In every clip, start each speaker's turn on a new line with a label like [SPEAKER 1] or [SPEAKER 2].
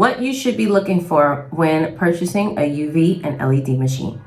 [SPEAKER 1] what you should be looking for when purchasing a UV and LED machine.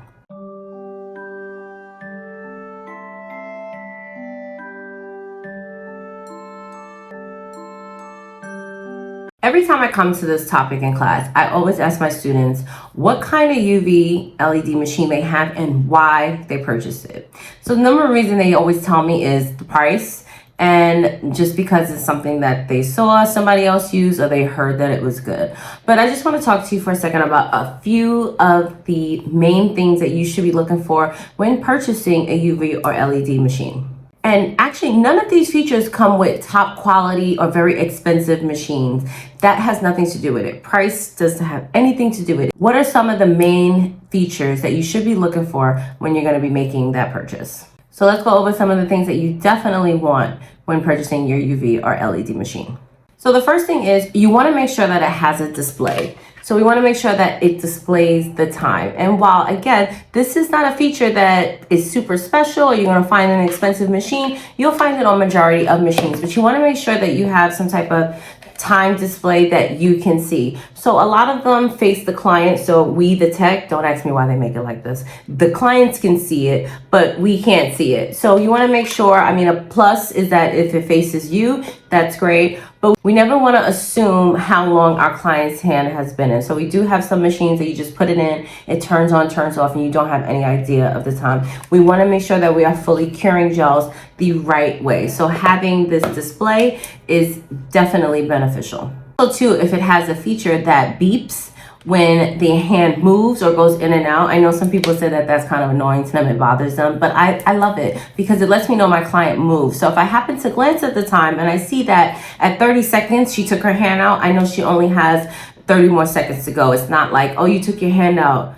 [SPEAKER 1] Every time I come to this topic in class, I always ask my students what kind of UV LED machine they have and why they purchased it. So the number one reason they always tell me is the price, and just because it's something that they saw somebody else use or they heard that it was good. But I just want to talk to you for a second about a few of the main things that you should be looking for when purchasing a UV or LED machine. And actually, none of these features come with top quality or very expensive machines. That has nothing to do with it. Price doesn't have anything to do with it. What are some of the main features that you should be looking for when you're going to be making that purchase? So let's go over some of the things that you definitely want when purchasing your UV or LED machine. So the first thing is you want to make sure that it has a display. So we want to make sure that it displays the time. And while, again, this is not a feature that is super special or you're going to find an expensive machine, you'll find it on majority of machines. But you want to make sure that you have some type of time display that you can see. So a lot of them face the client. So we, the tech, don't ask me why they make it like this. The clients can see it, but we can't see it. So you want to make sure, a plus is that if it faces you, that's great. But we never want to assume how long our client's hand has been in. So we do have some machines that you just put it in, it turns on, turns off, and you don't have any idea of the time. We want to make sure that we are fully curing gels the right way. So having this display is definitely beneficial. Also too, if it has a feature that beeps when the hand moves or goes in and out. I know some people say that that's kind of annoying to them, it bothers them, but I love it because it lets me know my client moves. So if I happen to glance at the time and I see that at 30 seconds she took her hand out, I know she only has 30 more seconds to go. It's not like, oh, you took your hand out.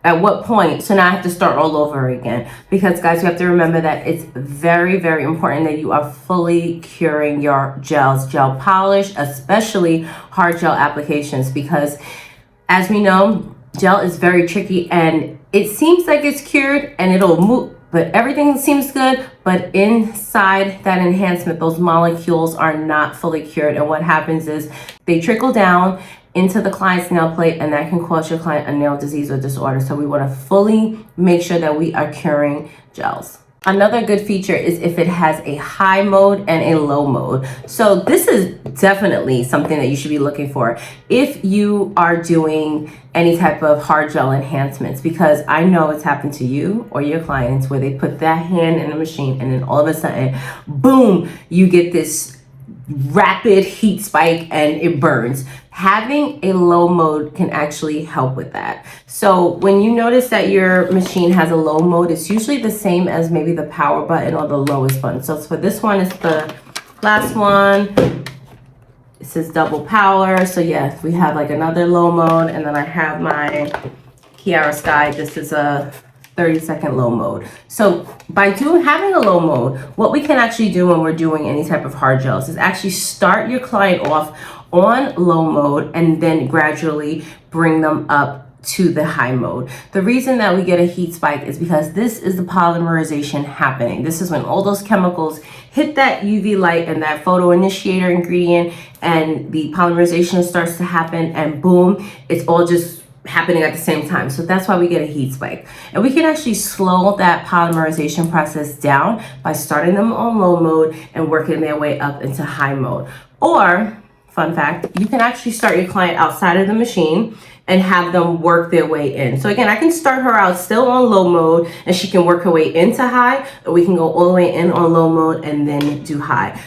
[SPEAKER 1] At what point? So now I have to start all over again. Because guys, you have to remember that it's very, very important that you are fully curing your gels, gel polish, especially hard gel applications, because as we know, gel is very tricky and it seems like it's cured and it'll move, but everything seems good, but inside that enhancement, those molecules are not fully cured. And what happens is they trickle down into the client's nail plate, and that can cause your client a nail disease or disorder. So we want to fully make sure that we are curing gels. Another good feature is if it has a high mode and a low mode. So this is definitely something that you should be looking for if you are doing any type of hard gel enhancements, because I know it's happened to you or your clients where they put that hand in the machine and then all of a sudden, boom, you get this rapid heat spike and it burns. Having a low mode can actually help with that. So when you notice that your machine has a low mode, it's usually the same as maybe the power button or the lowest button. So for this one, it's the last one. It says double power. So yes, we have like another low mode, and then I have my Kiara Sky. This is a 30-second low mode. So by having a low mode, what we can actually do when we're doing any type of hard gels is actually start your client off on low mode and then gradually bring them up to the high mode. The reason that we get a heat spike is because this is the polymerization happening. This is when all those chemicals hit that UV light and that photo initiator ingredient, and the polymerization starts to happen, and boom, it's all just happening at the same time. So that's why we get a heat spike. And we can actually slow that polymerization process down by starting them on low mode and working their way up into high mode. Or, fun fact, you can actually start your client outside of the machine and have them work their way in. So again, I can start her out still on low mode and she can work her way into high, or we can go all the way in on low mode and then do high.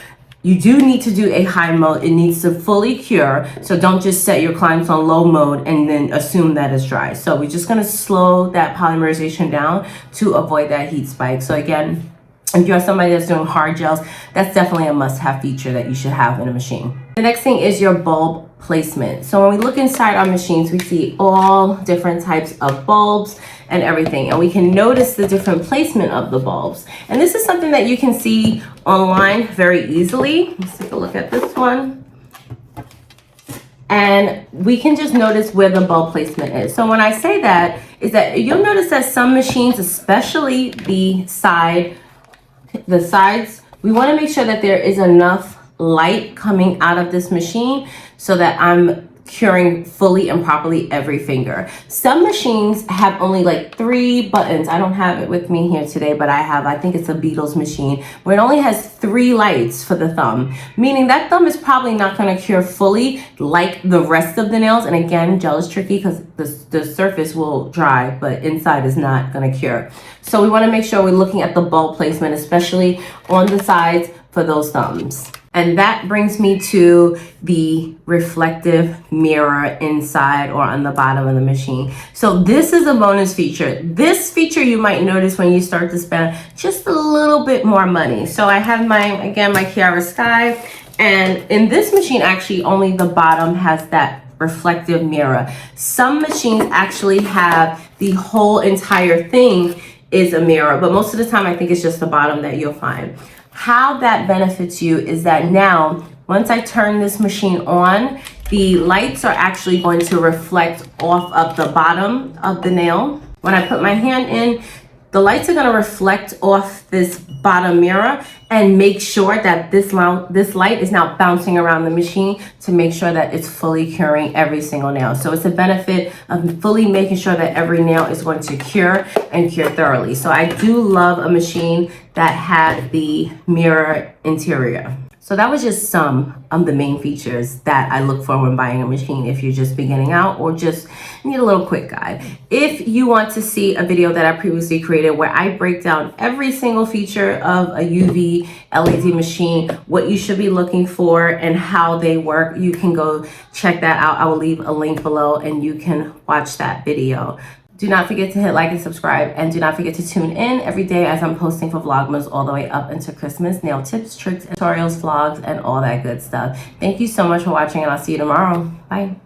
[SPEAKER 1] You do need to do a high mode. It needs to fully cure. So don't just set your clients on low mode and then assume that it's dry. So we're just gonna slow that polymerization down to avoid that heat spike. So again, if you're somebody that's doing hard gels, that's definitely a must-have feature that you should have in a machine. The next thing is your bulb placement. So when we look inside our machines, we see all different types of bulbs and everything, and we can notice the different placement of the bulbs. And this is something that you can see online very easily. Let's take a look at this one. And we can just notice where the bulb placement is. So when I say that, is that you'll notice that some machines, especially the sides, we want to make sure that there is enough light coming out of this machine so that I'm curing fully and properly every finger. Some machines have only like 3 buttons. I don't have it with me here today, but I think it's a Beatles machine, where it only has 3 lights for the thumb, meaning that thumb is probably not going to cure fully like the rest of the nails. And again, gel is tricky because the surface will dry, but inside is not going to cure. So we want to make sure we're looking at the bulb placement, especially on the sides for those thumbs. And that brings me to the reflective mirror inside or on the bottom of the machine. So this is a bonus feature. This feature you might notice when you start to spend just a little bit more money. So I have my Kiara Sky, and in this machine, actually only the bottom has that reflective mirror. Some machines actually have the whole entire thing is a mirror, but most of the time I think it's just the bottom that you'll find. How that benefits you is that now, once I turn this machine on, the lights are actually going to reflect off of the bottom of the nail. When I put my hand in, the lights are going to reflect off this bottom mirror and make sure that this light is now bouncing around the machine to make sure that it's fully curing every single nail. So it's a benefit of fully making sure that every nail is going to cure and cure thoroughly. So I do love a machine that had the mirror interior. So that was just some of the main features that I look for when buying a machine if you're just beginning out or just need a little quick guide. If you want to see a video that I previously created where I break down every single feature of a UV LED machine, what you should be looking for and how they work, you can go check that out. I will leave a link below and you can watch that video. Do not forget to hit like and subscribe, and do not forget to tune in every day as I'm posting for Vlogmas all the way up into Christmas. Nail tips, tricks, tutorials, vlogs, and all that good stuff. Thank you so much for watching, and I'll see you tomorrow. Bye.